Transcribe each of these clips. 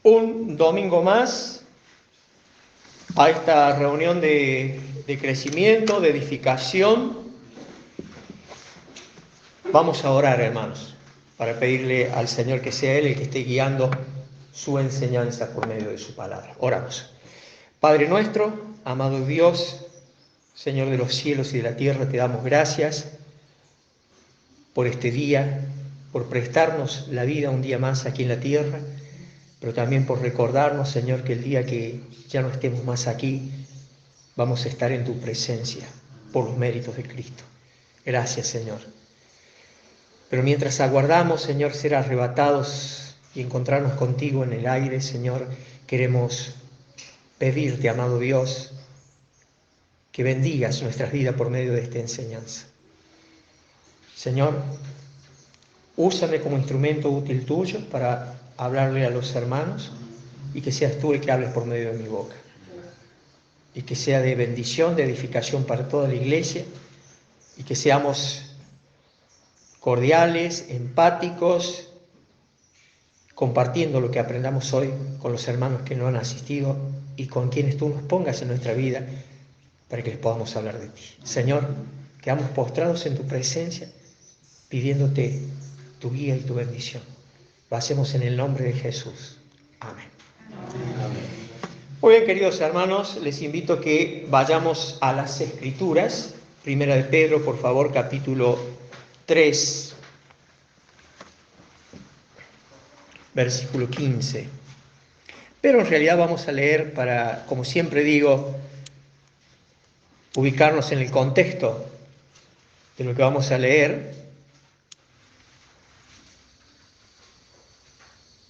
Un domingo más a esta reunión de crecimiento, de edificación. Vamos a orar, hermanos, para pedirle al Señor que sea Él el que esté guiando su enseñanza por medio de su palabra. Oramos. Padre nuestro, amado Dios, Señor de los cielos y de la tierra, te damos gracias por este día, por prestarnos la vida un día más aquí en la tierra, pero también por recordarnos, Señor, que el día que ya no estemos más aquí, vamos a estar en tu presencia por los méritos de Cristo. Gracias, Señor. Pero mientras aguardamos, Señor, ser arrebatados y encontrarnos contigo en el aire, Señor, queremos pedirte, amado Dios, que bendigas nuestras vidas por medio de esta enseñanza. Señor, úsame como instrumento útil tuyo para hablarle a los hermanos y que seas tú el que hables por medio de mi boca. Y que sea de bendición, de edificación para toda la iglesia y que seamos cordiales, empáticos, compartiendo lo que aprendamos hoy con los hermanos que no han asistido y con quienes tú nos pongas en nuestra vida para que les podamos hablar de ti. Señor, quedamos postrados en tu presencia pidiéndote tu guía y tu bendición. Lo hacemos en el nombre de Jesús. Amén. Amén. Muy bien, queridos hermanos, les invito a que vayamos a las Escrituras. Primera de Pedro, por favor, capítulo 3, versículo 15. Pero en realidad vamos a leer para, como siempre digo, ubicarnos en el contexto de lo que vamos a leer.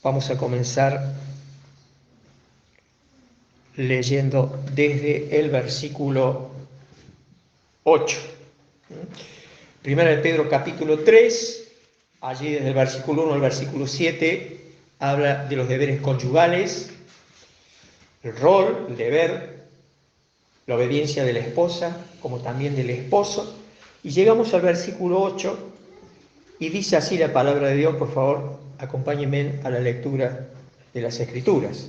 Vamos a comenzar leyendo desde el versículo 8. Primera de Pedro capítulo 3, allí desde el versículo 1 al versículo 7, habla de los deberes conyugales, el rol, el deber, la obediencia de la esposa, como también del esposo. Y llegamos al versículo 8, y dice así la palabra de Dios. Por favor, acompáñenme a la lectura de las Escrituras.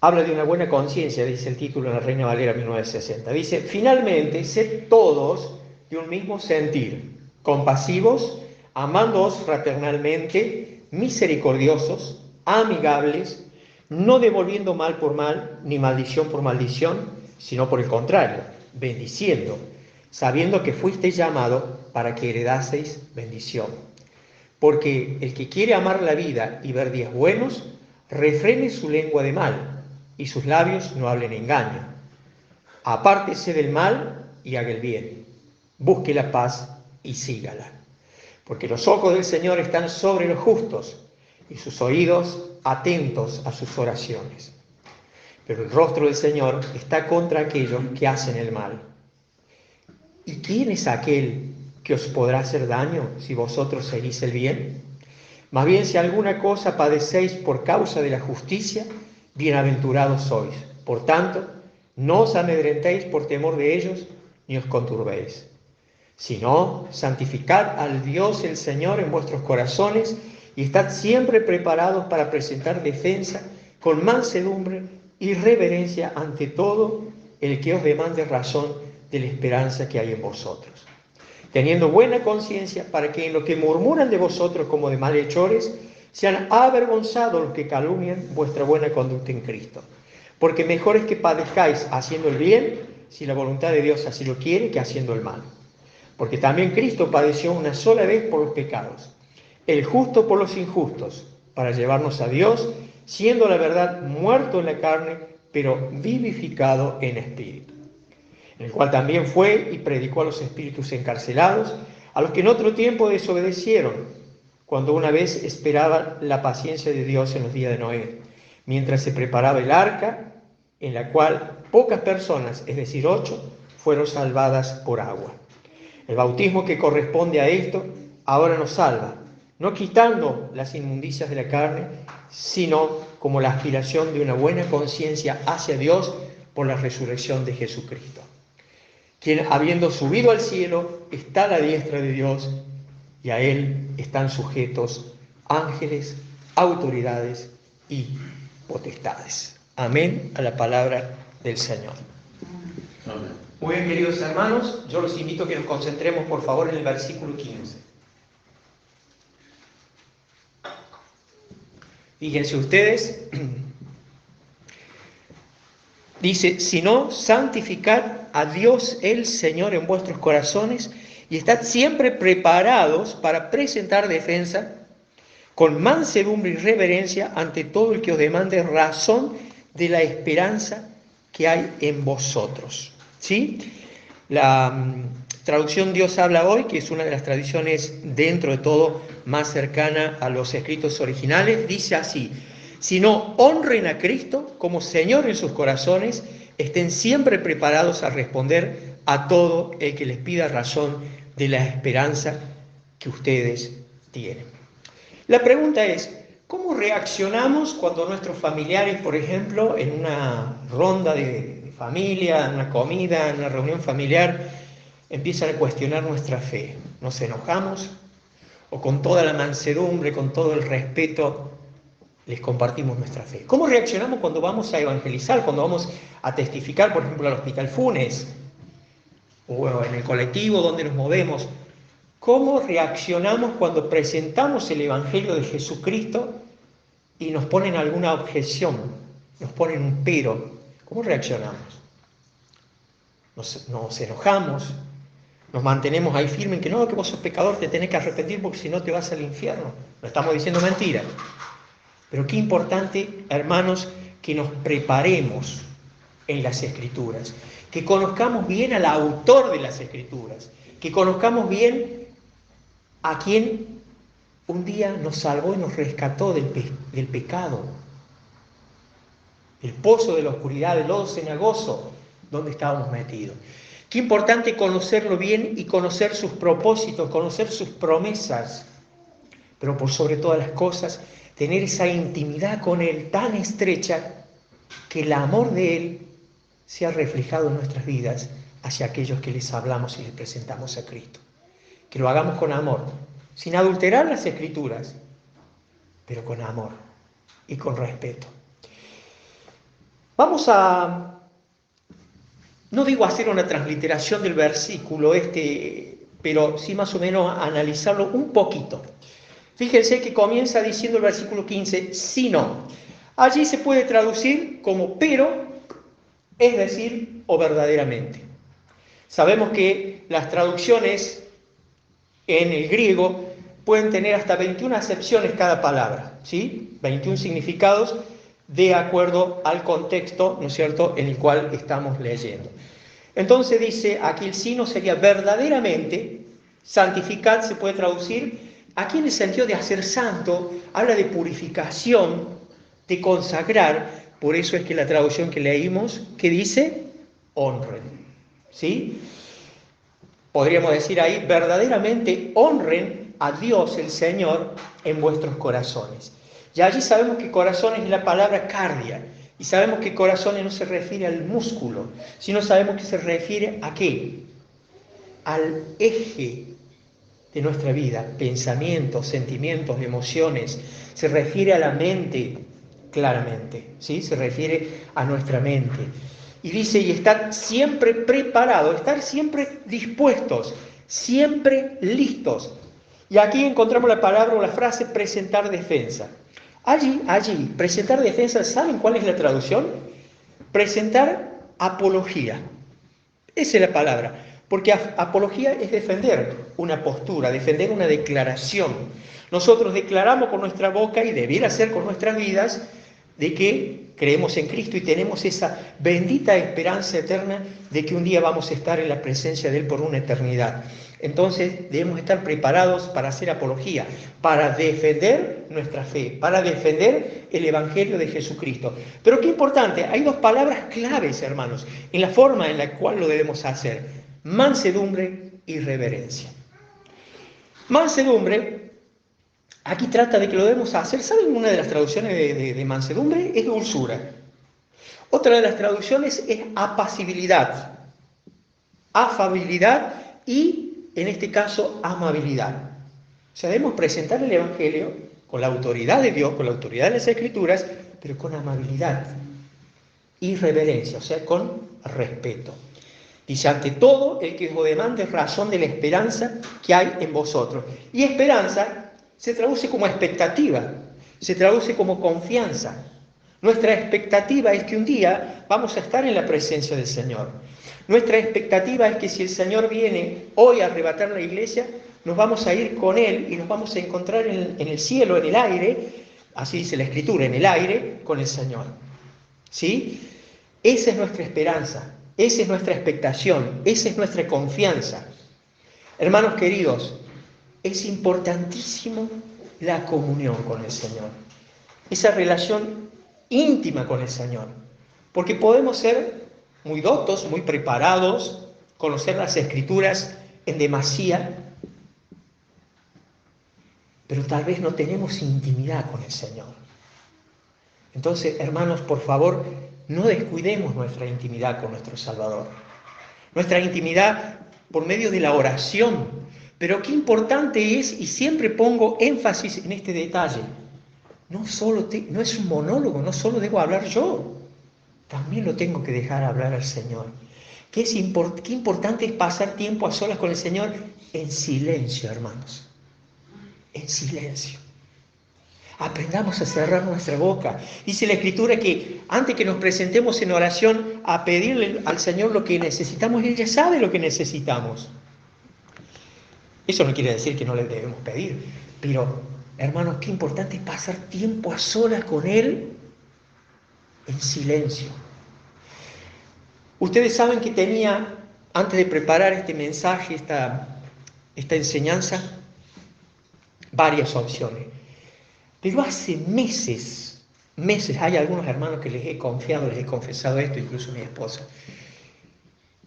Habla de una buena conciencia, dice el título en la Reina Valera 1960. Dice: finalmente, sed todos de un mismo sentir, compasivos, amándoos fraternalmente, misericordiosos, amigables, no devolviendo mal por mal, ni maldición por maldición, sino por el contrario, bendiciendo, sabiendo que fuisteis llamados para que heredaseis bendición. Porque el que quiere amar la vida y ver días buenos, refrene su lengua de mal, y sus labios no hablen engaño. Apártese del mal y haga el bien. Busque la paz y sígala. Porque los ojos del Señor están sobre los justos y sus oídos atentos a sus oraciones. Pero el rostro del Señor está contra aquellos que hacen el mal. ¿Y quién es aquel que os podrá hacer daño si vosotros seguís el bien? Más bien, si alguna cosa padecéis por causa de la justicia, bienaventurados sois. Por tanto, no os amedrentéis por temor de ellos, ni os conturbéis. Sino, santificad al Dios el Señor en vuestros corazones y estad siempre preparados para presentar defensa con mansedumbre y reverencia ante todo el que os demande razón de la esperanza que hay en vosotros. Teniendo buena conciencia, para que en lo que murmuran de vosotros como de malhechores, sean avergonzados los que calumnian vuestra buena conducta en Cristo. Porque mejor es que padezcáis haciendo el bien, si la voluntad de Dios así lo quiere, que haciendo el mal. Porque también Cristo padeció una sola vez por los pecados, el justo por los injustos, para llevarnos a Dios, siendo la verdad muerto en la carne, pero vivificado en espíritu. En el cual también fue y predicó a los espíritus encarcelados, a los que en otro tiempo desobedecieron, cuando una vez esperaban la paciencia de Dios en los días de Noé, mientras se preparaba el arca, en la cual pocas personas, es decir, 8, fueron salvadas por agua. El bautismo que corresponde a esto ahora nos salva, no quitando las inmundicias de la carne, sino como la aspiración de una buena conciencia hacia Dios por la resurrección de Jesucristo, quien, habiendo subido al cielo, está a la diestra de Dios, y a él están sujetos ángeles, autoridades y potestades. Amén a la palabra del Señor. Amén. Muy bien, queridos hermanos, yo los invito a que nos concentremos, por favor, en el versículo 15. Fíjense ustedes, dice, sino santificad a Dios el Señor en vuestros corazones y estad siempre preparados para presentar defensa con mansedumbre y reverencia ante todo el que os demande razón de la esperanza que hay en vosotros. ¿Sí? La traducción Dios habla hoy, que es una de las tradiciones dentro de todo más cercana a los escritos originales, dice así: sino honren a Cristo como Señor en sus corazones, estén siempre preparados a responder a todo el que les pida razón de la esperanza que ustedes tienen. La pregunta es, ¿cómo reaccionamos cuando nuestros familiares, por ejemplo, en una ronda de familia, en una comida, en una reunión familiar, empiezan a cuestionar nuestra fe? ¿Nos enojamos? ¿O con toda la mansedumbre, con todo el respeto, les compartimos nuestra fe? ¿Cómo reaccionamos cuando vamos a evangelizar, cuando vamos a testificar, por ejemplo, al Hospital Funes, o en el colectivo donde nos movemos? ¿Cómo reaccionamos cuando presentamos el Evangelio de Jesucristo y nos ponen alguna objeción, nos ponen un pero? ¿Cómo reaccionamos? ¿Nos enojamos? ¿Nos mantenemos ahí firmes en que no, que vos sos pecador, te tenés que arrepentir porque si no te vas al infierno? No estamos diciendo mentiras. Pero qué importante, hermanos, que nos preparemos en las Escrituras, que conozcamos bien al autor de las Escrituras, que conozcamos bien a quien un día nos salvó y nos rescató del pecado, el pozo de la oscuridad, del lodo cenagoso, donde estábamos metidos. Qué importante conocerlo bien y conocer sus propósitos, conocer sus promesas, pero por sobre todas las cosas, tener esa intimidad con Él tan estrecha que el amor de Él sea reflejado en nuestras vidas hacia aquellos que les hablamos y les presentamos a Cristo. Que lo hagamos con amor, sin adulterar las Escrituras, pero con amor y con respeto. Vamos a, no digo hacer una transliteración del versículo pero sí más o menos a analizarlo un poquito. Fíjense que comienza diciendo el versículo 15, si no. Allí se puede traducir como pero, es decir, o verdaderamente. Sabemos que las traducciones en el griego pueden tener hasta 21 acepciones cada palabra, ¿sí? 21 significados de acuerdo al contexto, ¿no es cierto?, en el cual estamos leyendo. Entonces dice, aquí el sino sería verdaderamente, santificar se puede traducir, aquí en el sentido de hacer santo, habla de purificación, de consagrar, por eso es que la traducción que leímos, que dice, honren, ¿sí? Podríamos decir ahí, verdaderamente honren a Dios el Señor en vuestros corazones. Y allí sabemos que corazón es la palabra cardia, y sabemos que corazones no se refiere al músculo, sino sabemos que se refiere a ¿qué? Al eje de nuestra vida, pensamientos, sentimientos, emociones, se refiere a la mente claramente, ¿sí? Se refiere a nuestra mente. Y dice, y estar siempre preparados, estar siempre dispuestos, siempre listos. Y aquí encontramos la palabra o la frase presentar defensa. Allí, presentar defensa, ¿saben cuál es la traducción? Presentar apología. Esa es la palabra. Porque apología es defender una postura, defender una declaración. Nosotros declaramos con nuestra boca, y debiera ser con nuestras vidas, de que creemos en Cristo y tenemos esa bendita esperanza eterna de que un día vamos a estar en la presencia de Él por una eternidad. Entonces debemos estar preparados para hacer apología, para defender nuestra fe, para defender el Evangelio de Jesucristo. Pero qué importante, hay dos palabras claves, hermanos, en la forma en la cual lo debemos hacer: mansedumbre y reverencia. Mansedumbre, aquí trata de que lo debemos hacer. ¿Saben? Una de las traducciones de mansedumbre es dulzura. Otra de las traducciones es apacibilidad, afabilidad y, en este caso, amabilidad. O sea, debemos presentar el Evangelio con la autoridad de Dios, con la autoridad de las Escrituras, pero con amabilidad y reverencia, o sea, con respeto. Dice, ante todo, el que os demande razón de la esperanza que hay en vosotros. Y esperanza se traduce como expectativa, se traduce como confianza. Nuestra expectativa es que un día vamos a estar en la presencia del Señor. Nuestra expectativa es que si el Señor viene hoy a arrebatar la iglesia, nos vamos a ir con Él y nos vamos a encontrar en el cielo, en el aire, así dice la Escritura, en el aire con el Señor. ¿Sí? Esa es nuestra esperanza, esa es nuestra expectación, esa es nuestra confianza. Hermanos queridos, es importantísimo la comunión con el Señor, esa relación íntima con el Señor, porque podemos ser muy doctos, muy preparados, conocer las Escrituras en demasía, pero tal vez no tenemos intimidad con el Señor. Entonces, hermanos, por favor, no descuidemos nuestra intimidad con nuestro Salvador. Nuestra intimidad por medio de la oración. Pero qué importante es, y siempre pongo énfasis en este detalle, no es un monólogo, no solo debo hablar yo, también lo tengo que dejar hablar al Señor. Qué importante es pasar tiempo a solas con el Señor en silencio, hermanos. En silencio. Aprendamos a cerrar nuestra boca. Dice la Escritura que antes que nos presentemos en oración a pedirle al Señor lo que necesitamos, Él ya sabe lo que necesitamos. Eso no quiere decir que no le debemos pedir, pero hermanos, qué importante es pasar tiempo a solas con Él en silencio. Ustedes saben que tenía, antes de preparar este mensaje, esta enseñanza, varias opciones. Pero hace meses, hay algunos hermanos que les he confiado, les he confesado esto, incluso a mi esposa.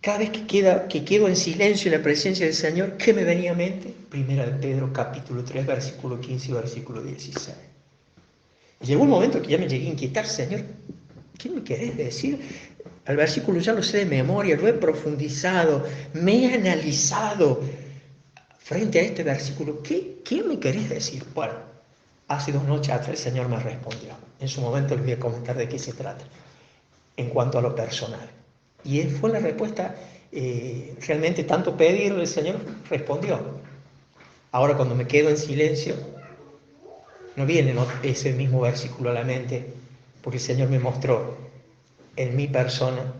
Cada vez que quedo en silencio en la presencia del Señor, ¿qué me venía a mente? Primera de Pedro, capítulo 3, versículo 15 y versículo 16. Y llegó un momento que ya me llegué a inquietar, Señor, ¿qué me querés decir? El versículo ya lo sé de memoria, lo he profundizado, me he analizado frente a este versículo. ¿Qué me querés decir? Bueno, hace 2 noches atrás el Señor me respondió. En su momento les voy a comentar de qué se trata, en cuanto a lo personal. Y fue la respuesta, realmente tanto pedirle, el Señor respondió. Ahora cuando me quedo en silencio, no viene ese mismo versículo a la mente, porque el Señor me mostró en mi persona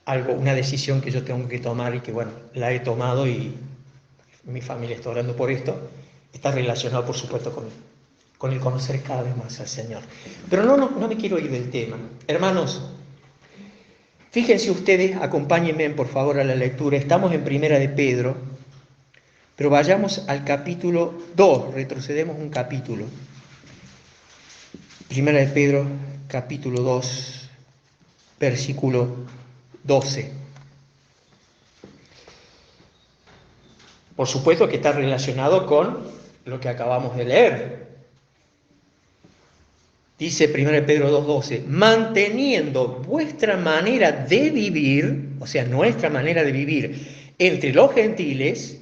una decisión que yo tengo que tomar y que bueno, la he tomado y mi familia está orando por esto. Está relacionado, por supuesto, con el conocer cada vez más al Señor. Pero no me quiero ir del tema. Hermanos, fíjense ustedes, acompáñenme por favor a la lectura. Estamos en Primera de Pedro, pero vayamos al capítulo 2, retrocedemos un capítulo. Primera de Pedro, capítulo 2, versículo 12. Por supuesto que está relacionado con lo que acabamos de leer. Dice 1 Pedro 2:12, manteniendo vuestra manera de vivir, o sea, nuestra manera de vivir entre los gentiles,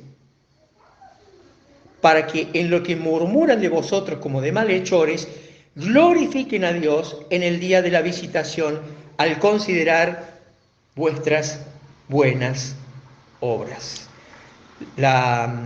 para que en lo que murmuran de vosotros como de malhechores, glorifiquen a Dios en el día de la visitación al considerar vuestras buenas obras. La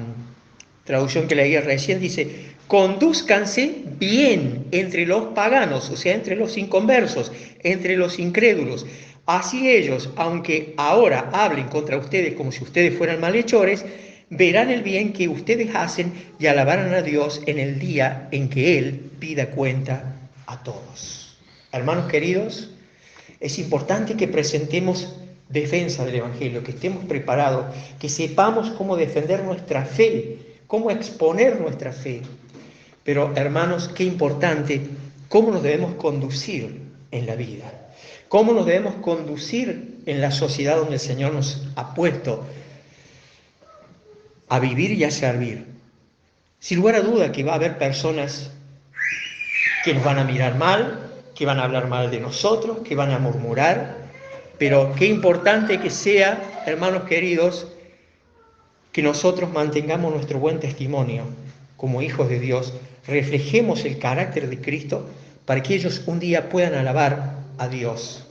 traducción que leí recién dice, condúzcanse bien entre los paganos, o sea, entre los inconversos, entre los incrédulos. Así ellos, aunque ahora hablen contra ustedes como si ustedes fueran malhechores, verán el bien que ustedes hacen y alabarán a Dios en el día en que Él pida cuenta a todos. Hermanos queridos, es importante que presentemos defensa del Evangelio, que estemos preparados, que sepamos cómo defender nuestra fe, cómo exponer nuestra fe. Pero, hermanos, qué importante, cómo nos debemos conducir en la vida, cómo nos debemos conducir en la sociedad donde el Señor nos ha puesto a vivir y a servir. Sin lugar a duda que va a haber personas que nos van a mirar mal, que van a hablar mal de nosotros, que van a murmurar, pero qué importante que sea, hermanos queridos, que nosotros mantengamos nuestro buen testimonio como hijos de Dios reflejemos el carácter de Cristo para que ellos un día puedan alabar a Dios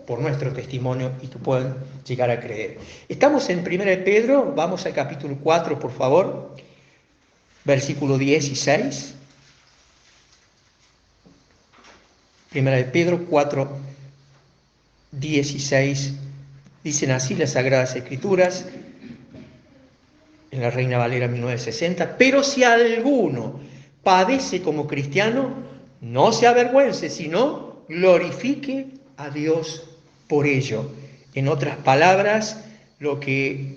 por nuestro testimonio y que puedan llegar a creer. Estamos en 1 de Pedro, vamos al capítulo 4, por favor, versículo 16. 1 de Pedro 4, 16, dicen así las Sagradas Escrituras, en la Reina Valera 1960, pero si alguno padece como cristiano, no se avergüence, sino glorifique a Dios por ello. En otras palabras, lo que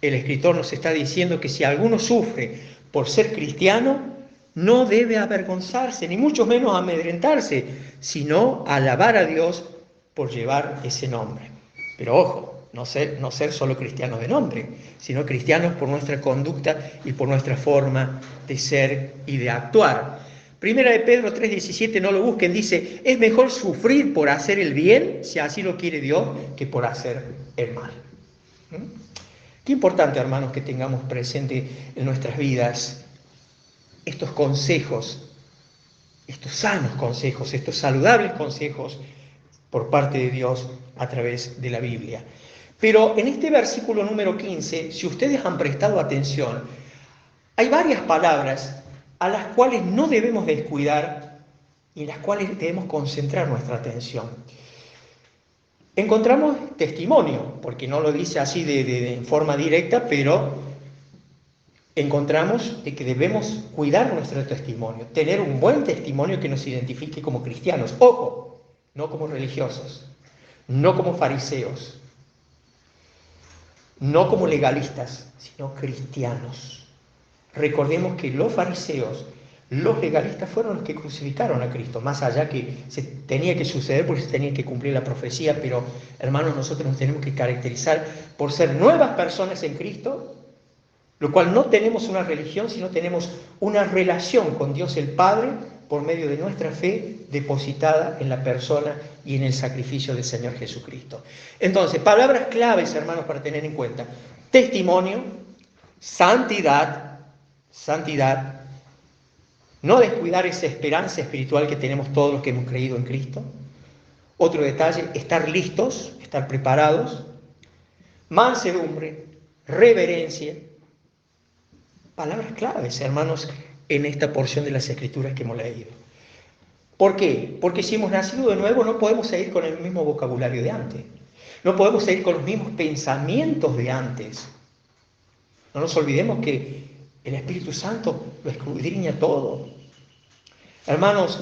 el escritor nos está diciendo, que si alguno sufre por ser cristiano, no debe avergonzarse, ni mucho menos amedrentarse, sino alabar a Dios por llevar ese nombre. Pero ojo, no ser solo cristianos de nombre, sino cristianos por nuestra conducta y por nuestra forma de ser y de actuar. Primera de Pedro 3:17, no lo busquen, dice, es mejor sufrir por hacer el bien, si así lo quiere Dios, que por hacer el mal. Qué importante, hermanos, que tengamos presente en nuestras vidas estos consejos, estos sanos consejos, estos saludables consejos por parte de Dios a través de la Biblia. Pero en este versículo número 15, si ustedes han prestado atención, hay varias palabras a las cuales no debemos descuidar y en las cuales debemos concentrar nuestra atención. Encontramos testimonio, porque no lo dice así de forma directa, pero encontramos de que debemos cuidar nuestro testimonio, tener un buen testimonio que nos identifique como cristianos. Ojo, no como religiosos, no como fariseos, no como legalistas, sino cristianos. Recordemos que los fariseos, los legalistas fueron los que crucificaron a Cristo, más allá que se tenía que suceder porque se tenía que cumplir la profecía, pero hermanos, nosotros nos tenemos que caracterizar por ser nuevas personas en Cristo, lo cual no tenemos una religión, sino tenemos una relación con Dios el Padre por medio de nuestra fe depositada en la persona y en el sacrificio del Señor Jesucristo. Entonces, palabras claves, hermanos, para tener en cuenta: testimonio, santidad, no descuidar esa esperanza espiritual que tenemos todos los que hemos creído en Cristo. Otro detalle, estar listos, estar preparados, mansedumbre, reverencia. Palabras claves, hermanos, en esta porción de las Escrituras que hemos leído. ¿Por qué? Porque si hemos nacido de nuevo no podemos seguir con el mismo vocabulario de antes. No podemos seguir con los mismos pensamientos de antes. No nos olvidemos que el Espíritu Santo lo escudriña todo. Hermanos,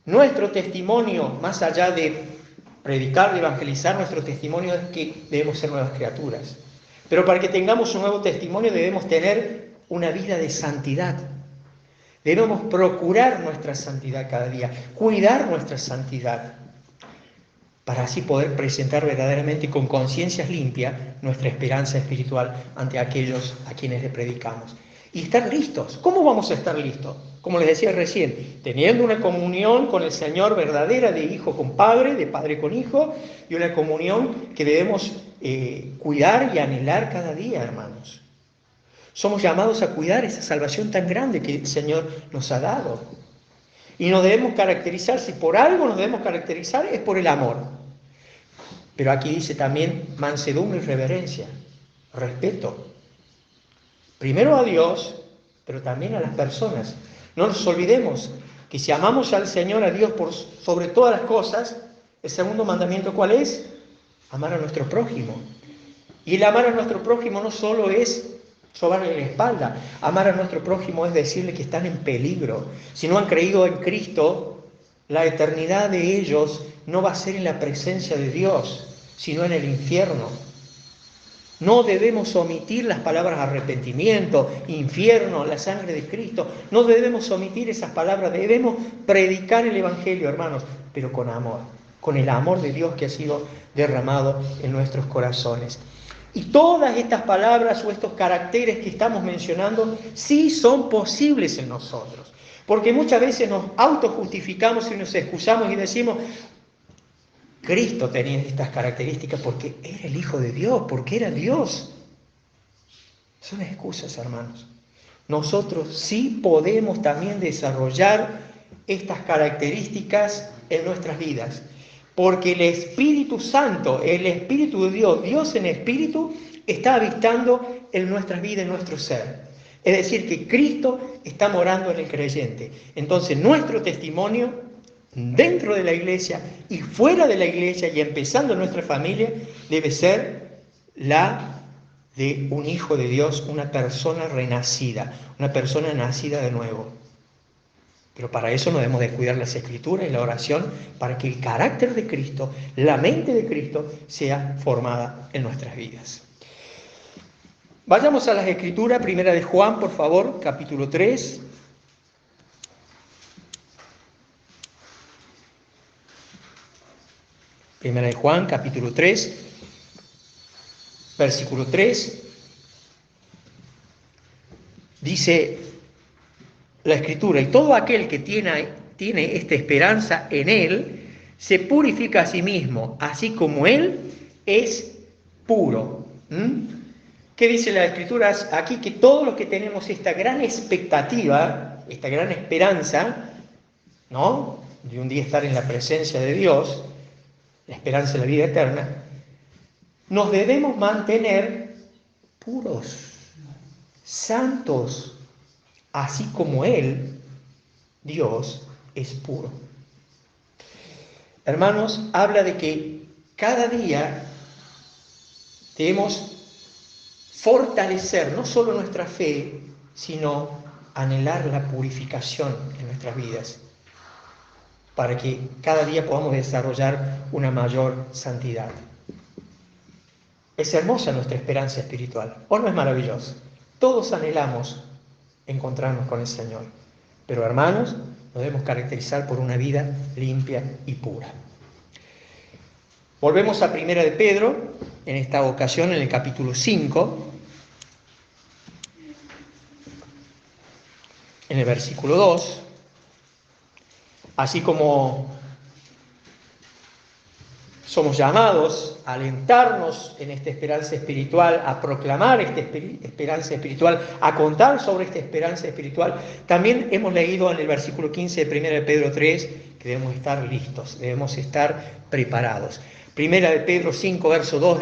nuestro testimonio, más allá de predicar, de evangelizar, nuestro testimonio es que debemos ser nuevas criaturas. Pero para que tengamos un nuevo testimonio debemos tener una vida de santidad. Debemos procurar nuestra santidad cada día, cuidar nuestra santidad, para así poder presentar verdaderamente con conciencias limpias nuestra esperanza espiritual ante aquellos a quienes le predicamos. Y estar listos. ¿Cómo vamos a estar listos? Como les decía recién, teniendo una comunión con el Señor verdadera de hijo con padre, de padre con hijo, y una comunión que debemos cuidar y anhelar cada día, hermanos. Somos llamados a cuidar esa salvación tan grande que el Señor nos ha dado. Y nos debemos caracterizar, si por algo nos debemos caracterizar, es por el amor. Pero aquí dice también mansedumbre y reverencia, respeto. Primero a Dios, pero también a las personas. No nos olvidemos que si amamos al Señor, a Dios por sobre todas las cosas, el segundo mandamiento, ¿cuál es? Amar a nuestro prójimo. Y el amar a nuestro prójimo no solo es sobarle la espalda. Amar a nuestro prójimo es decirle que están en peligro. Si no han creído en Cristo, la eternidad de ellos no va a ser en la presencia de Dios, sino en el infierno. No debemos omitir las palabras arrepentimiento, infierno, la sangre de Cristo. No debemos omitir esas palabras. Debemos predicar el Evangelio, hermanos, pero con amor, con el amor de Dios que ha sido derramado en nuestros corazones. Y todas estas palabras o estos caracteres que estamos mencionando sí son posibles en nosotros. Porque muchas veces nos autojustificamos y nos excusamos y decimos, Cristo tenía estas características porque era el Hijo de Dios, porque era Dios. Son excusas, hermanos. nosotros sí podemos también desarrollar estas características en nuestras vidas. Porque el Espíritu Santo, el Espíritu de Dios, Dios en espíritu, está habitando en nuestras vidas, en nuestro ser. Es decir, que Cristo está morando en el creyente. Entonces, nuestro testimonio dentro de la iglesia y fuera de la iglesia y empezando en nuestra familia debe ser la de un hijo de Dios, una persona renacida, una persona nacida de nuevo. Pero para eso no debemos descuidar las Escrituras y la oración para que el carácter de Cristo, la mente de Cristo, sea formada en nuestras vidas. Vayamos a las Escrituras, primera de Juan, por favor, capítulo 3. Primera de Juan, capítulo 3, versículo 3. Dice la Escritura, y todo aquel que tiene esta esperanza en Él, se purifica a sí mismo, así como Él es puro. ¿Qué dice la Escritura aquí? Que todos los que tenemos esta gran expectativa, esta gran esperanza, ¿no?, de un día estar en la presencia de Dios, la esperanza de la vida eterna, nos debemos mantener puros, santos, así como Él, Dios, es puro. Hermanos, habla de que cada día debemos fortalecer no solo nuestra fe, sino anhelar la purificación en nuestras vidas, para que cada día podamos desarrollar una mayor santidad. Es hermosa nuestra esperanza espiritual, ¿o no es maravilloso? Todos anhelamos encontrarnos con el Señor, pero hermanos, nos debemos caracterizar por una vida limpia y pura. Volvemos a Primera de Pedro, en esta ocasión en el capítulo 5, en el versículo 2, así como somos llamados a alentarnos en esta esperanza espiritual, a proclamar esta esperanza espiritual, a contar sobre esta esperanza espiritual, también hemos leído en el versículo 15 de 1 de Pedro 3 que debemos estar listos, debemos estar preparados. 1 de Pedro 5, verso 2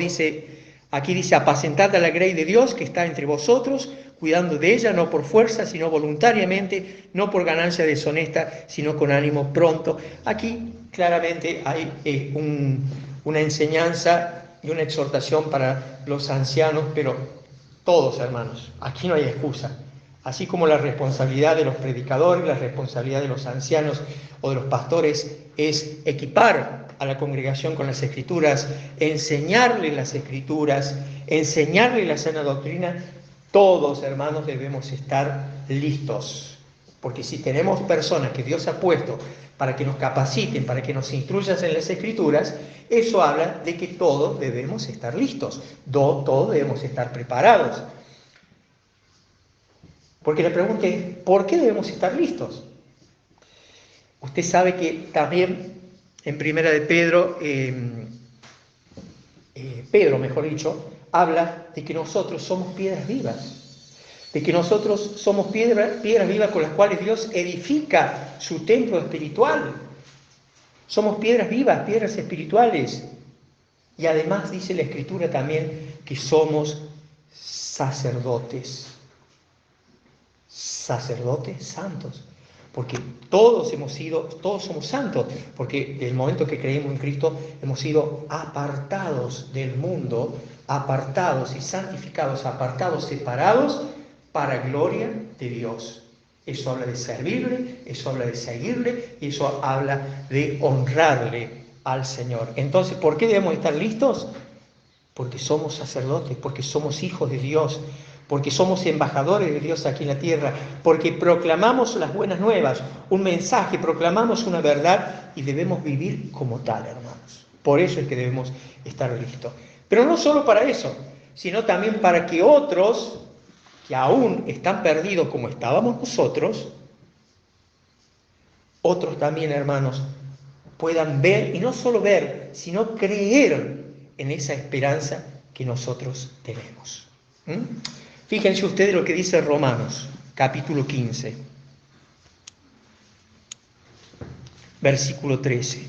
aquí dice, apacentad a la grey de Dios que está entre vosotros, cuidando de ella, no por fuerza, sino voluntariamente, no por ganancia deshonesta, sino con ánimo pronto. Aquí claramente hay una enseñanza y una exhortación para los ancianos, pero todos, hermanos, aquí no hay excusa. Así como la responsabilidad de los predicadores, la responsabilidad de los ancianos o de los pastores es equipar a la congregación con las Escrituras, enseñarle las Escrituras, enseñarle la sana doctrina, todos, hermanos, debemos estar listos. Porque si tenemos personas que Dios ha puesto para que nos capaciten, para que nos instruyan en las Escrituras, eso habla de que todos debemos estar listos, todos debemos estar preparados. Porque la pregunta es, ¿por qué debemos estar listos? Usted sabe que también en Primera de Pedro, mejor dicho, habla de que nosotros somos piedras vivas, de que nosotros somos piedras vivas con las cuales Dios edifica su templo espiritual. Somos piedras vivas, piedras espirituales. Y además dice la Escritura también que somos sacerdotes santos. Porque todos somos santos, porque desde el momento que creemos en Cristo hemos sido apartados del mundo, apartados y santificados, apartados, separados para gloria de Dios. Eso habla de servirle, eso habla de seguirle y eso habla de honrarle al Señor. Entonces, ¿por qué debemos estar listos? Porque somos sacerdotes, porque somos hijos de Dios, porque somos embajadores de Dios aquí en la tierra, porque proclamamos las buenas nuevas, un mensaje, proclamamos una verdad y debemos vivir como tal, hermanos. Por eso es que debemos estar listos. Pero no solo para eso, sino también para que otros que aún están perdidos como estábamos nosotros, otros también, hermanos, puedan ver, y no solo ver, sino creer en esa esperanza que nosotros tenemos. Fíjense ustedes lo que dice Romanos. capítulo 15, versículo 13.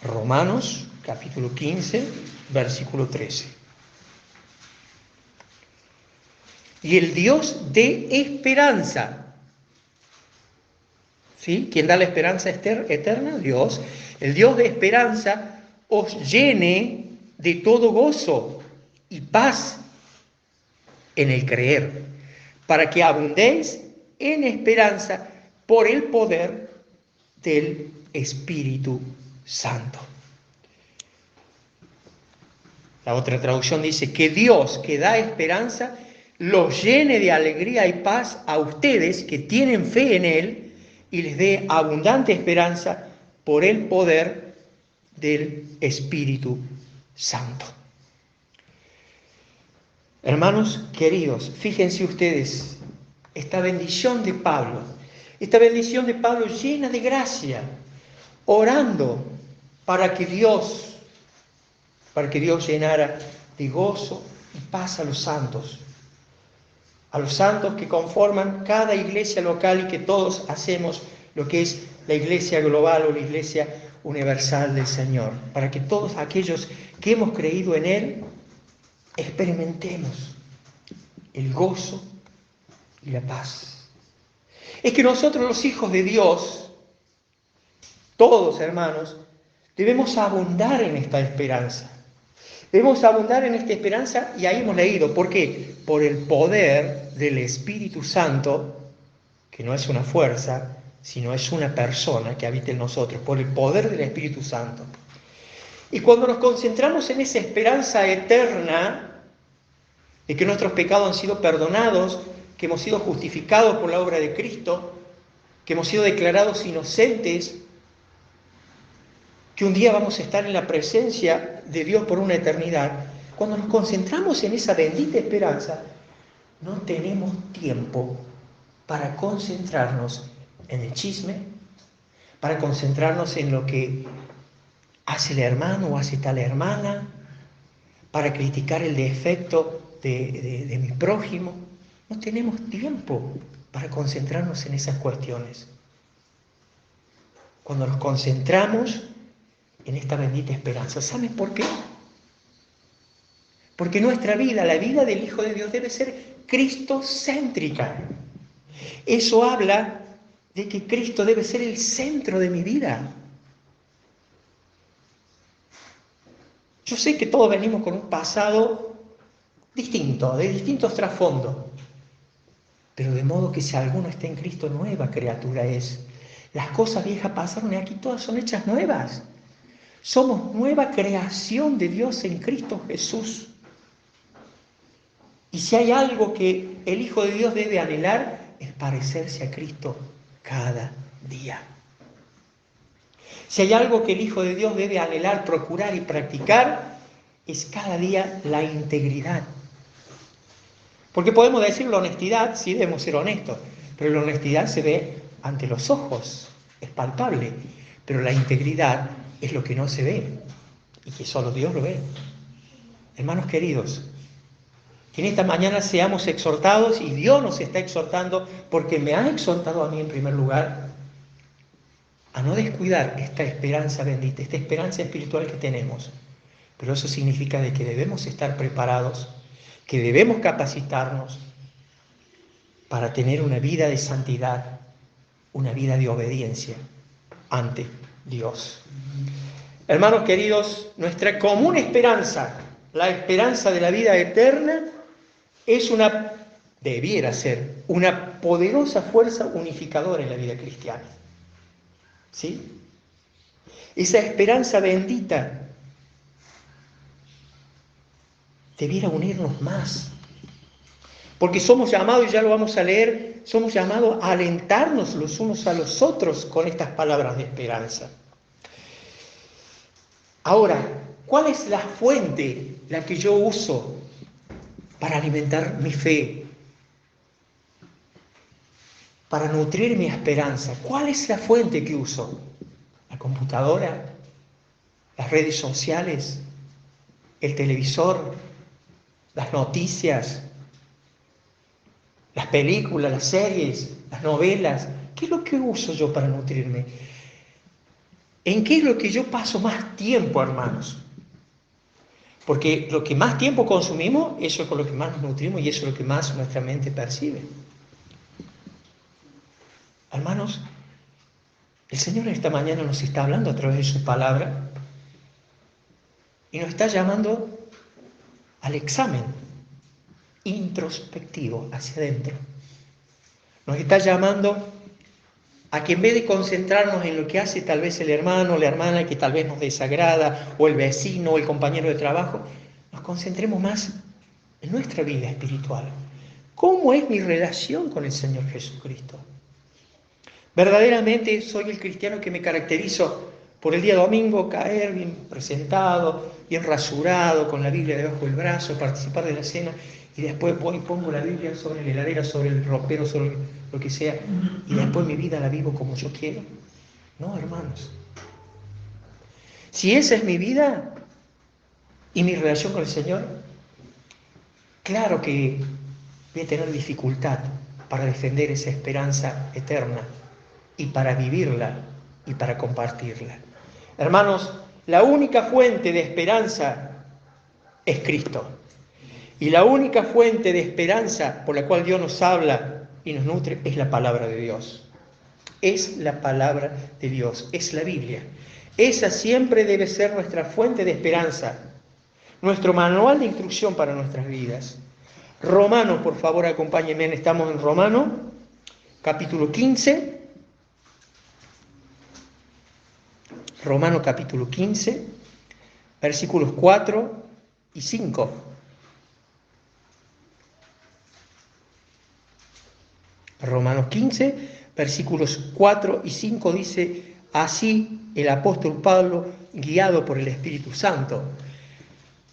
Romanos, capítulo 15, versículo 13. Y el Dios de esperanza, ¿sí? ¿Quién da la esperanza eterna? Dios. El Dios de esperanza os llene de todo gozo y paz en el creer, para que abundéis en esperanza por el poder del Espíritu Santo. La otra traducción dice que Dios, que da esperanza, los llene de alegría y paz a ustedes que tienen fe en Él y les dé abundante esperanza por el poder del Espíritu Santo. Hermanos queridos, fíjense ustedes, esta bendición de Pablo llena de gracia, orando para que Dios llenara de gozo y paz a los santos que conforman cada iglesia local y que todos hacemos lo que es la iglesia global o la iglesia universal del Señor, para que todos aquellos que hemos creído en Él experimentemos el gozo y la paz. Es que nosotros los hijos de Dios, todos hermanos, debemos abundar en esta esperanza. Debemos abundar en esta esperanza y ahí hemos leído. ¿Por qué? Por el poder del Espíritu Santo, que no es una fuerza, sino es una persona que habita en nosotros, por el poder del Espíritu Santo. Y cuando nos concentramos en esa esperanza eterna, de que nuestros pecados han sido perdonados, que hemos sido justificados por la obra de Cristo, que hemos sido declarados inocentes, que un día vamos a estar en la presencia de Dios por una eternidad, cuando nos concentramos en esa bendita esperanza, no tenemos tiempo para concentrarnos en el chisme, para concentrarnos en lo que hace el hermano o hace tal hermana, para criticar el defecto de mi prójimo. No tenemos tiempo para concentrarnos en esas cuestiones. Cuando nos concentramos en esta bendita esperanza, ¿saben por qué? Porque nuestra vida, la vida del Hijo de Dios, debe ser cristocéntrica. Eso habla de que Cristo debe ser el centro de mi vida. Yo sé que todos venimos con un pasado distinto, de distintos trasfondos, pero de modo que si alguno está en Cristo, nueva criatura es. Las cosas viejas pasaron y aquí todas son hechas nuevas. Somos nueva creación de Dios en Cristo Jesús. Y si hay algo que el Hijo de Dios debe anhelar, es parecerse a Cristo cada día. Si hay algo que el Hijo de Dios debe anhelar, procurar y practicar, es cada día la integridad. Porque podemos decir la honestidad, sí debemos ser honestos, pero la honestidad se ve ante los ojos, es palpable, pero la integridad es lo que no se ve y que solo Dios lo ve. Hermanos queridos, que en esta mañana seamos exhortados, y Dios nos está exhortando porque me ha exhortado a mí en primer lugar a no descuidar esta esperanza bendita, esta esperanza espiritual que tenemos. Pero eso significa de que debemos estar preparados, que debemos capacitarnos para tener una vida de santidad, una vida de obediencia ante Dios. Hermanos queridos, nuestra común esperanza, la esperanza de la vida eterna, debiera ser una poderosa fuerza unificadora en la vida cristiana. ¿Sí? Esa esperanza bendita debiera unirnos más. Porque somos llamados, y ya lo vamos a leer, somos llamados a alentarnos los unos a los otros con estas palabras de esperanza. Ahora, ¿cuál es la fuente, la que yo uso para alimentar mi fe? Para nutrir mi esperanza. ¿Cuál es la fuente que uso? ¿La computadora? ¿Las redes sociales? ¿El televisor? las noticias, las películas, las series, las novelas. ¿Qué es lo que uso yo para nutrirme? ¿En qué es lo que yo paso más tiempo, hermanos? Porque lo que más tiempo consumimos, eso es con lo que más nos nutrimos y eso es lo que más nuestra mente percibe. Hermanos, el Señor esta mañana nos está hablando a través de su palabra y nos está llamando al examen introspectivo hacia adentro. Nos está llamando a que en vez de concentrarnos en lo que hace tal vez el hermano o la hermana que tal vez nos desagrada, o el vecino o el compañero de trabajo, nos concentremos más en nuestra vida espiritual. ¿Cómo es mi relación con el Señor Jesucristo? ¿Verdaderamente soy el cristiano que me caracterizo por el día domingo caer bien presentado, bien rasurado, con la Biblia debajo del brazo, participar de la cena, y después voy y pongo la Biblia sobre la heladera, sobre el ropero, sobre lo que sea, y después mi vida la vivo como yo quiero? No, hermanos. Si esa es mi vida y mi relación con el Señor, claro que voy a tener dificultad para defender esa esperanza eterna y para vivirla y para compartirla. Hermanos, la única fuente de esperanza es Cristo. Y la única fuente de esperanza por la cual Dios nos habla y nos nutre es la palabra de Dios. Es la palabra de Dios, es la Biblia. Esa siempre debe ser nuestra fuente de esperanza, nuestro manual de instrucción para nuestras vidas. Romanos, por favor, acompáñenme, estamos en Romanos, capítulo 15. Romanos capítulo 15, versículos 4 y 5. Romanos 15, versículos 4 y 5 dice: así el apóstol Pablo, guiado por el Espíritu Santo,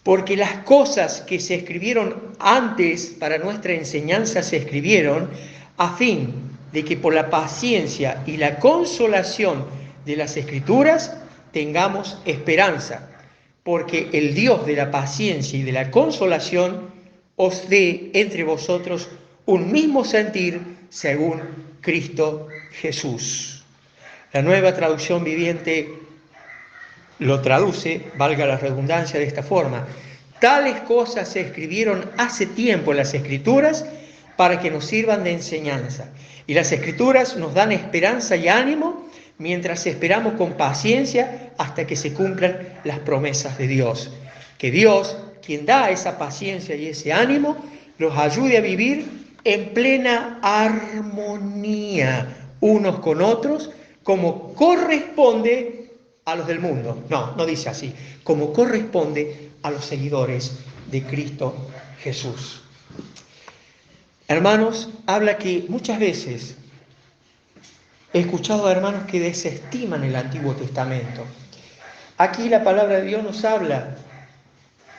porque las cosas que se escribieron antes para nuestra enseñanza se escribieron a fin de que por la paciencia y la consolación de las Escrituras tengamos esperanza, porque el Dios de la paciencia y de la consolación os dé entre vosotros un mismo sentir según Cristo Jesús. La Nueva Traducción Viviente lo traduce, valga la redundancia, de esta forma: tales cosas se escribieron hace tiempo en las Escrituras para que nos sirvan de enseñanza. Y las Escrituras nos dan esperanza y ánimo mientras esperamos con paciencia hasta que se cumplan las promesas de Dios. Que Dios, quien da esa paciencia y ese ánimo, los ayude a vivir en plena armonía unos con otros, como corresponde a los del mundo. No dice así, como corresponde a los seguidores de Cristo Jesús. Hermanos, habla que muchas veces he escuchado a hermanos que desestiman el Antiguo Testamento. Aquí la palabra de Dios nos habla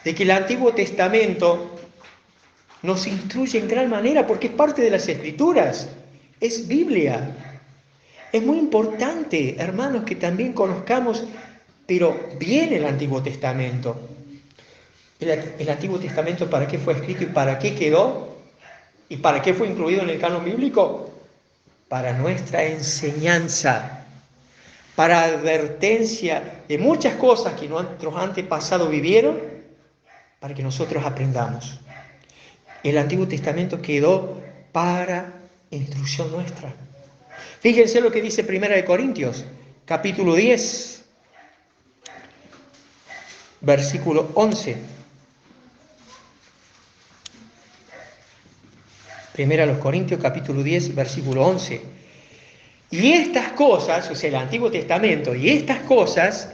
de que el Antiguo Testamento nos instruye en gran manera porque es parte de las Escrituras, es Biblia. Es muy importante, hermanos, que también conozcamos, pero bien, el Antiguo Testamento. El Antiguo Testamento, ¿para qué fue escrito y para qué quedó? ¿Y para qué fue incluido en el canon bíblico? Para nuestra enseñanza, para advertencia de muchas cosas que nuestros antepasados vivieron, para que nosotros aprendamos. El Antiguo Testamento quedó para instrucción nuestra. Fíjense lo que dice 1 Corintios, capítulo 10, versículo 11. 1 Corintios, capítulo 10, versículo 11. Y estas cosas, o sea, el Antiguo Testamento, y estas cosas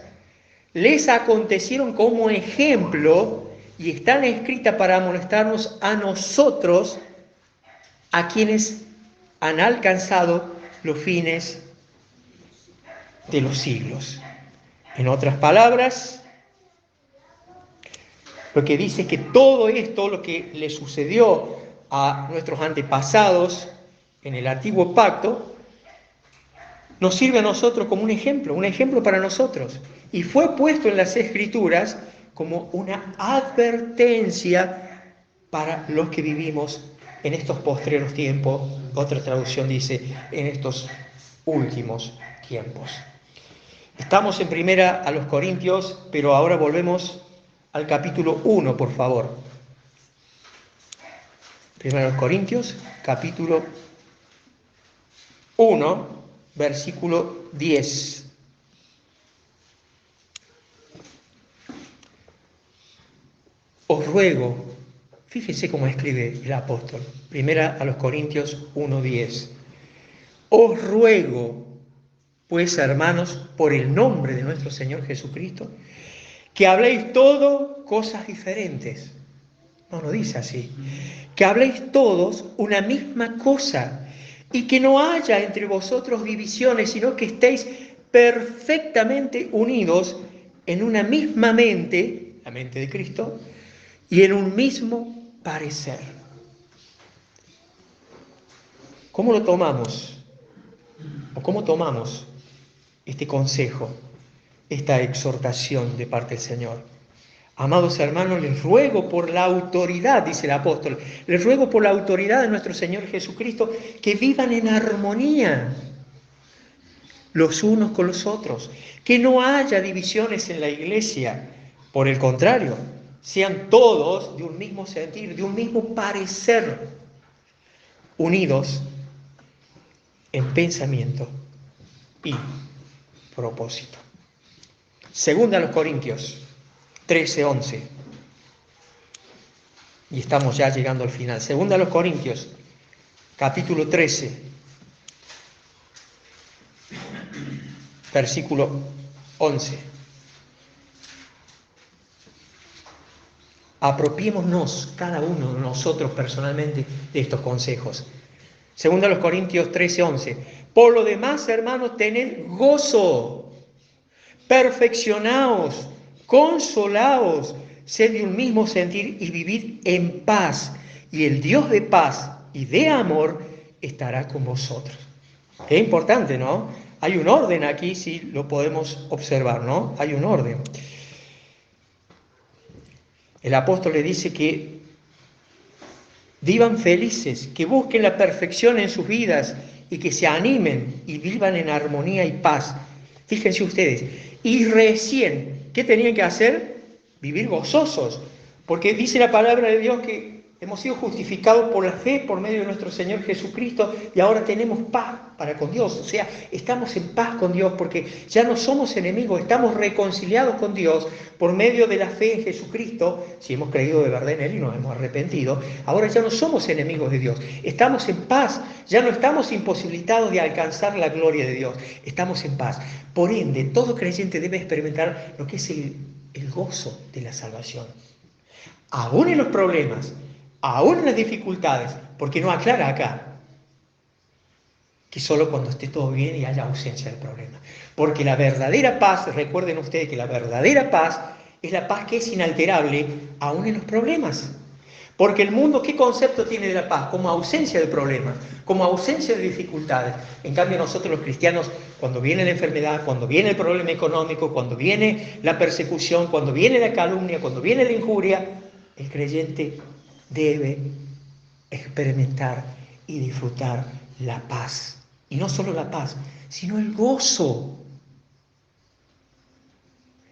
les acontecieron como ejemplo y están escritas para amonestarnos a nosotros, a quienes han alcanzado los fines de los siglos. En otras palabras, lo que dice es que todo esto, lo que le sucedió a nuestros antepasados en el antiguo pacto, nos sirve a nosotros como un ejemplo para nosotros. Y fue puesto en las Escrituras como una advertencia para los que vivimos en estos postreros tiempos. Otra traducción dice, en estos últimos tiempos. Estamos en primera a los Corintios, pero ahora volvemos al capítulo 1, por favor. Primera a los Corintios, capítulo 1, versículo 10. Os ruego, fíjense cómo escribe el apóstol, primera a los Corintios 1:10. Os ruego, pues, hermanos, por el nombre de nuestro Señor Jesucristo, que habléis todo cosas diferentes. No dice así. Que habléis todos una misma cosa y que no haya entre vosotros divisiones, sino que estéis perfectamente unidos en una misma mente, la mente de Cristo, y en un mismo parecer. ¿Cómo lo tomamos? ¿O cómo tomamos este consejo, esta exhortación de parte del Señor? Amados hermanos, les ruego por la autoridad, dice el apóstol, les ruego por la autoridad de nuestro Señor Jesucristo, que vivan en armonía los unos con los otros, que no haya divisiones en la iglesia, por el contrario, sean todos de un mismo sentir, de un mismo parecer, unidos en pensamiento y propósito. Segunda a los Corintios 13:11. Y estamos ya llegando al final. Segunda a los Corintios, capítulo 13, versículo 11. Apropiémonos cada uno de nosotros personalmente de estos consejos. Segunda a los Corintios 13:11. Por lo demás, hermanos, tened gozo, perfeccionaos, consolaos, sed de un mismo sentir y vivid en paz. Y el Dios de paz y de amor estará con vosotros. Qué importante, ¿no? Hay un orden aquí, sí lo podemos observar, ¿no? Hay un orden. El apóstol le dice que vivan felices, que busquen la perfección en sus vidas y que se animen y vivan en armonía y paz. Fíjense ustedes. Y recién, ¿qué tenían que hacer? Vivir gozosos. Porque dice la palabra de Dios que hemos sido justificados por la fe, por medio de nuestro Señor Jesucristo, y ahora tenemos paz para con Dios. O sea, estamos en paz con Dios porque ya no somos enemigos, estamos reconciliados con Dios por medio de la fe en Jesucristo. Si hemos creído de verdad en Él y nos hemos arrepentido, ahora ya no somos enemigos de Dios. Estamos en paz, ya no estamos imposibilitados de alcanzar la gloria de Dios. Estamos en paz. Por ende, todo creyente debe experimentar lo que es el gozo de la salvación. Aún en los problemas, aún en las dificultades, porque no aclara acá que solo cuando esté todo bien y haya ausencia del problema. Porque la verdadera paz, recuerden ustedes que la verdadera paz es la paz que es inalterable aún en los problemas. Porque el mundo, ¿qué concepto tiene de la paz? Como ausencia de problemas, como ausencia de dificultades. En cambio, nosotros los cristianos, cuando viene la enfermedad, cuando viene el problema económico, cuando viene la persecución, cuando viene la calumnia, cuando viene la injuria, el creyente debe experimentar y disfrutar la paz. Y no solo la paz, sino el gozo.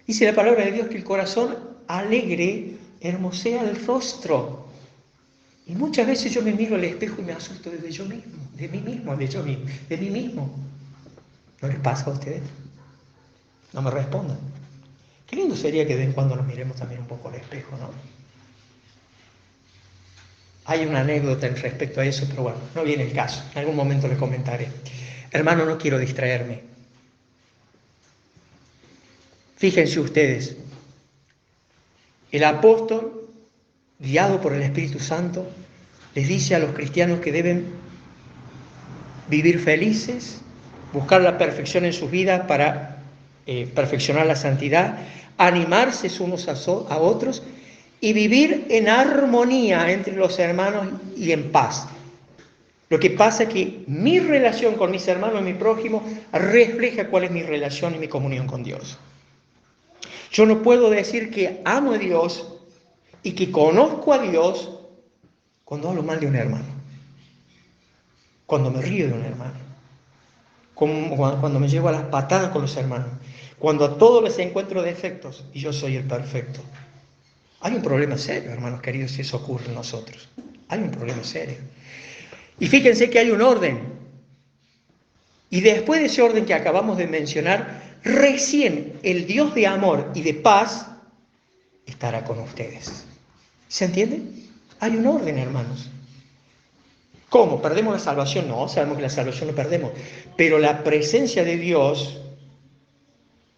Dice la palabra de Dios que el corazón alegre hermosea el rostro. Y muchas veces yo me miro al espejo y me asusto de yo mismo, de mí mismo. ¿No les pasa a ustedes? No me respondan. Qué lindo sería que de vez en cuando nos miremos también un poco al espejo, ¿no? Hay una anécdota en respecto a eso, pero bueno, no viene el caso. En algún momento le comentaré. Hermano, no quiero distraerme. Fíjense ustedes, el apóstol, guiado por el Espíritu Santo, les dice a los cristianos que deben vivir felices, buscar la perfección en sus vidas para perfeccionar la santidad, animarse unos a otros y vivir en armonía entre los hermanos y en paz. Lo que pasa es que mi relación con mis hermanos y mi prójimo refleja cuál es mi relación y mi comunión con Dios. Yo no puedo decir que amo a Dios y que conozco a Dios cuando hablo mal de un hermano, cuando me río de un hermano, cuando me llevo a las patadas con los hermanos, cuando a todos les encuentro defectos y yo soy el perfecto. Hay un problema serio, hermanos queridos, si eso ocurre en nosotros. Hay un problema serio. Y fíjense que hay un orden. Y después de ese orden que acabamos de mencionar, recién el Dios de amor y de paz estará con ustedes. ¿Se entiende? Hay un orden, hermanos. ¿Cómo? ¿Perdemos la salvación? No, sabemos que la salvación no perdemos. Pero la presencia de Dios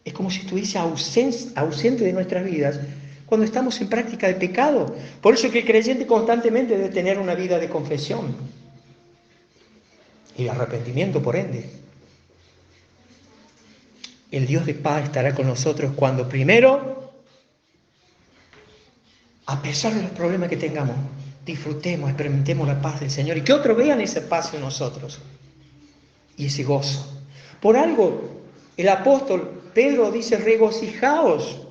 es como si estuviese ausente de nuestras vidas cuando estamos en práctica de pecado. Por eso que el creyente constantemente debe tener una vida de confesión y de arrepentimiento, por ende. El Dios de paz estará con nosotros cuando primero, a pesar de los problemas que tengamos, disfrutemos, experimentemos la paz del Señor y que otros vean esa paz en nosotros y ese gozo. Por algo, el apóstol Pedro dice, regocijaos.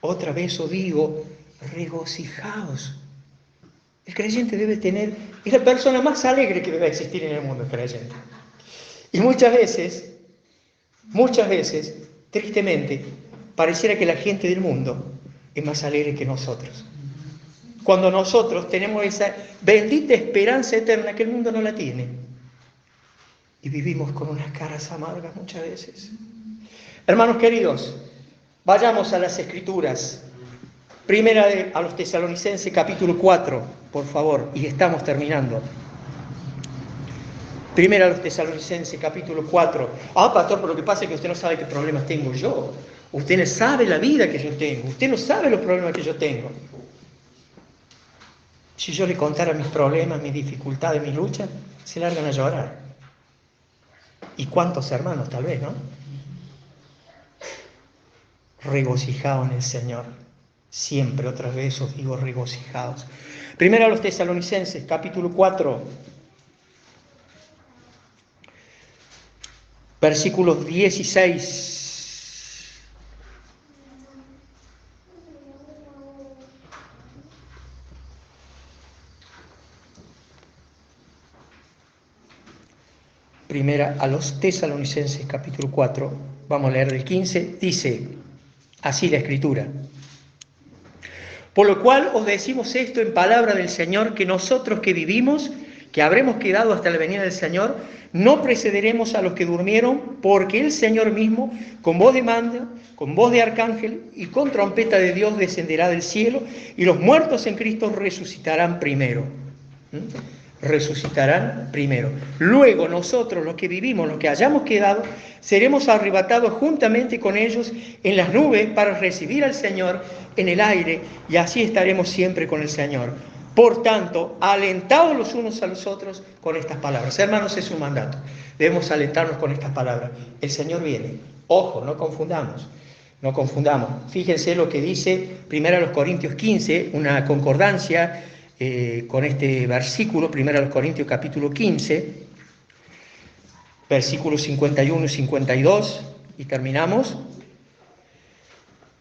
Otra vez os digo, regocijaos. El creyente debe tener, es la persona más alegre que debe existir en el mundo, el creyente. Y muchas veces, tristemente, pareciera que la gente del mundo es más alegre que nosotros. Cuando nosotros tenemos esa bendita esperanza eterna que el mundo no la tiene. Y vivimos con unas caras amargas muchas veces. Hermanos queridos, vayamos a las Escrituras. Primera a los Tesalonicenses, capítulo 4, por favor, y estamos terminando. Primera a los Tesalonicenses, capítulo 4. Pastor, pero lo que pasa es que usted no sabe qué problemas tengo yo. Usted no sabe la vida que yo tengo. Usted no sabe los problemas que yo tengo. Si yo le contara mis problemas, mis dificultades, mis luchas, se largan a llorar. ¿Y cuántos hermanos, tal vez, no? Regocijaos en el Señor. Siempre, otra vez os digo, regocijaos. Primero a los Tesalonicenses, capítulo 4, versículos 16. Primera a los Tesalonicenses, capítulo 4, vamos a leer del 15, dice así la Escritura. Por lo cual os decimos esto en palabra del Señor, que nosotros que vivimos, que habremos quedado hasta la venida del Señor, no precederemos a los que durmieron, porque el Señor mismo, con voz de mando, con voz de arcángel y con trompeta de Dios descenderá del cielo, y los muertos en Cristo resucitarán primero. Resucitarán primero. Luego nosotros, los que vivimos, los que hayamos quedado, seremos arrebatados juntamente con ellos en las nubes para recibir al Señor en el aire, y así estaremos siempre con el Señor. Por tanto, alentaos los unos a los otros con estas palabras. Hermanos, es un mandato. Debemos alentarnos con estas palabras. El Señor viene. Ojo, no confundamos. No confundamos. Fíjense lo que dice 1 Corintios 15, una concordancia con este versículo, 1 Corintios capítulo 15, versículos 51 y 52, y terminamos.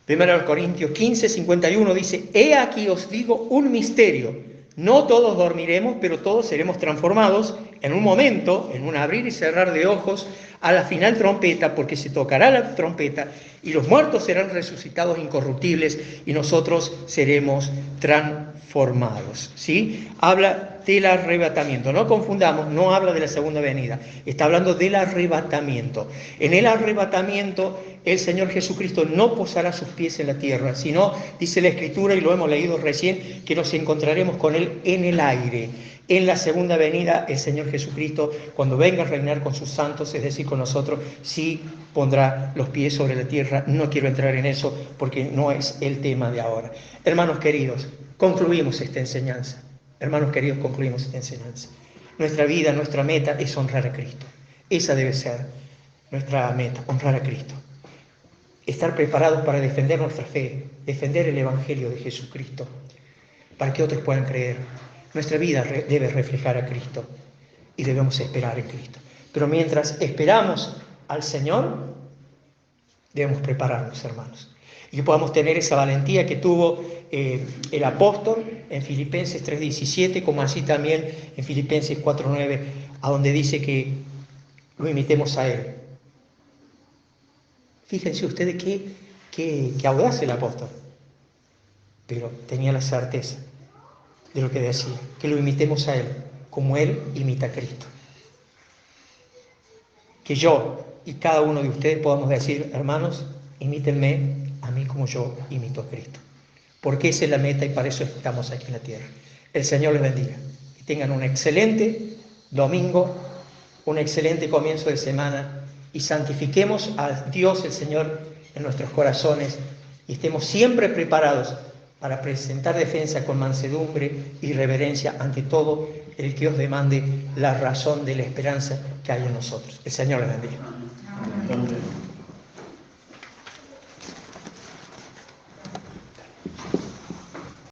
1 Corintios 15, 51 dice, he aquí os digo un misterio, no todos dormiremos, pero todos seremos transformados en un momento, en un abrir y cerrar de ojos, a la final trompeta, porque se tocará la trompeta y los muertos serán resucitados incorruptibles y nosotros seremos transformados. ¿Sí? Habla del arrebatamiento. No confundamos, no habla de la segunda venida, está hablando del arrebatamiento. En el arrebatamiento el Señor Jesucristo no posará sus pies en la tierra, sino, dice la Escritura, y lo hemos leído recién, que nos encontraremos con Él en el aire. En la segunda venida, el Señor Jesucristo, cuando venga a reinar con sus santos, es decir, con nosotros, sí pondrá los pies sobre la tierra. No quiero entrar en eso porque no es el tema de ahora. Hermanos queridos, concluimos esta enseñanza. Hermanos queridos, concluimos esta enseñanza. Nuestra vida, nuestra meta es honrar a Cristo. Esa debe ser nuestra meta, honrar a Cristo. Estar preparados para defender nuestra fe, defender el Evangelio de Jesucristo, para que otros puedan creer. Nuestra vida debe reflejar a Cristo y debemos esperar en Cristo. Pero mientras esperamos al Señor, debemos prepararnos, hermanos. y que podamos tener esa valentía que tuvo el apóstol en Filipenses 3:17, como así también en Filipenses 4:9, a donde dice que lo imitemos a Él. Fíjense ustedes qué audaz el apóstol, pero tenía la certeza de lo que decía, que lo imitemos a Él, como Él imita a Cristo. Que yo y cada uno de ustedes podamos decir, hermanos, imítenme a mí como yo imito a Cristo. Porque esa es la meta y para eso estamos aquí en la tierra. El Señor les bendiga. Que tengan un excelente domingo, un excelente comienzo de semana y santifiquemos a Dios el Señor en nuestros corazones y estemos siempre preparados para presentar defensa con mansedumbre y reverencia ante todo el que os demande la razón de la esperanza que hay en nosotros. El Señor les bendiga. Amén.